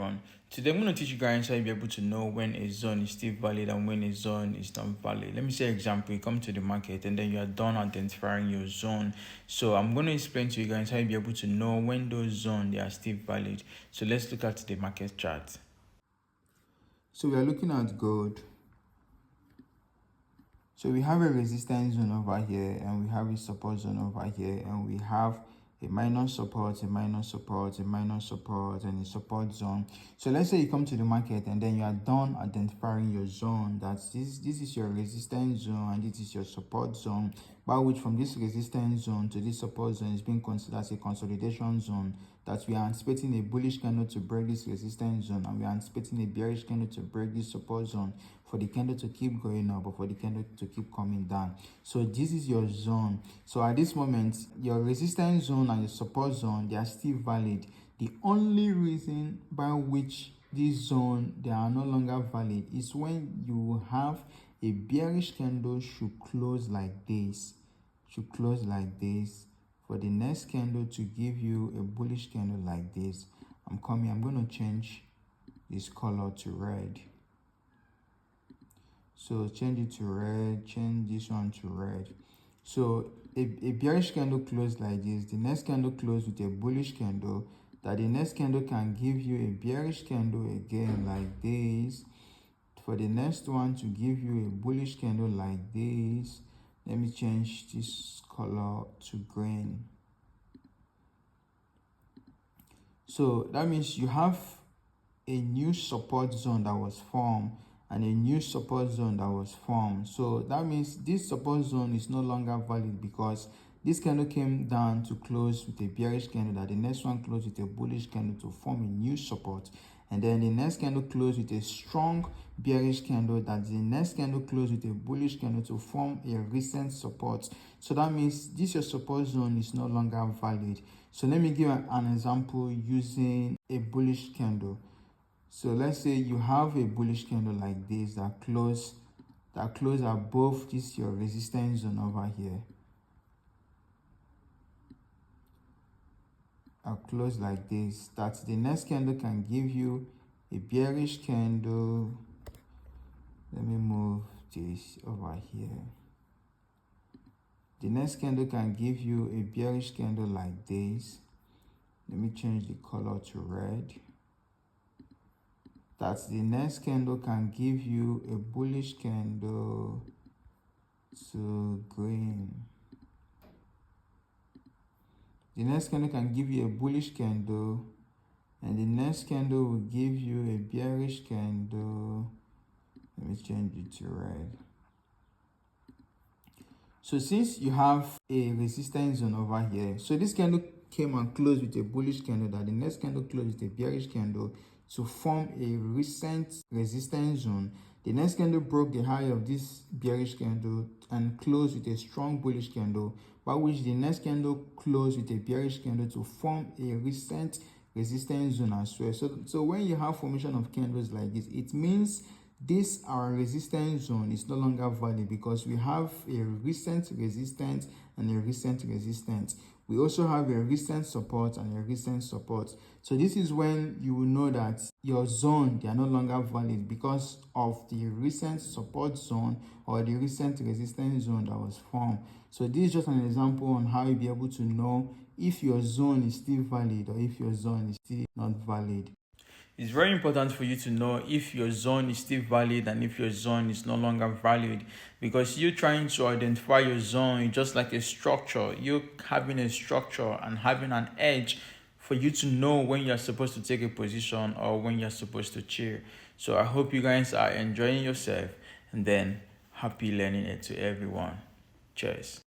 everyone. Today I'm going to teach you guys how you'll be able to know when a zone is still valid and when a zone is not valid. Let me say example, you come to the market and then you are done identifying your zone. So I'm going to explain to you guys how you'll be able to know when those zones they are still valid. So let's look at the market chart. So we are looking at gold. So we have a resistance zone over here and we have a support zone over here, and we have a minor support, a minor support, a minor support, and a support zone. So let's say you come to the market and then you are done identifying your zone. That's this is your resistance zone and this is your support zone, by which from this resistance zone to this support zone is being considered as a consolidation zone, that we are anticipating a bullish candle to break this resistance zone and we are anticipating a bearish candle to break this support zone, for the candle to keep going up or for the candle to keep coming down. So this is your zone. So at this moment, your resistance zone and your support zone, they are still valid. The only reason by which this zone they are no longer valid is when you have a bearish candle should close like this, for the next candle to give you a bullish candle like this. I'm going to change this color to red. So change it to red, change this one to red. So a bearish candle closed like this, the next candle closed with a bullish candle, that the next candle can give you a bearish candle again like this, for the next one to give you a bullish candle like this. Let me change this color to green. So that means you have a new support zone that was formed and a new support zone that was formed. So that means this support zone is no longer valid because this candle came down to close with a bearish candle, that the next one closed with a bullish candle to form a new support, and then the next candle closed with a strong bearish candle, that the next candle closed with a bullish candle to form a recent support. So that means this your support zone is no longer valid. So let me give an example using a bullish candle. So let's say you have a bullish candle like this that close above this your resistance zone over here. I'll close like this, that the next candle can give you a bearish candle. Let me move this over here. The next candle can give you a bearish candle like this. Let me change the color to red. That the next candle can give you a bullish candle to green. The next candle can give you a bullish candle, and the next candle will give you a bearish candle. Let me change it to red. So since you have a resistance zone over here, so this candle came and closed with a bullish candle, that the next candle closed with a bearish candle to form a recent resistance zone. The next candle broke the high of this bearish candle and closed with a strong bullish candle, by which the next candle closed with a bearish candle to form a recent resistance zone as well. So when you have formation of candles like this, it means this our resistance zone is no longer valid because we have a recent resistance and a recent resistance. We also have a recent support and a recent support. So this is when you will know that your zone they are no longer valid because of the recent support zone or the recent resistance zone that was formed. So this is just an example on how you'll be able to know if your zone is still valid or if your zone is still not valid. It's very important for you to know if your zone is still valid and if your zone is no longer valid, because you trying to identify your zone is just like a structure. You having a structure and having an edge for you to know when you're supposed to take a position or when you're supposed to chill. So I hope you guys are enjoying yourself, and then happy learning it to everyone. Cheers.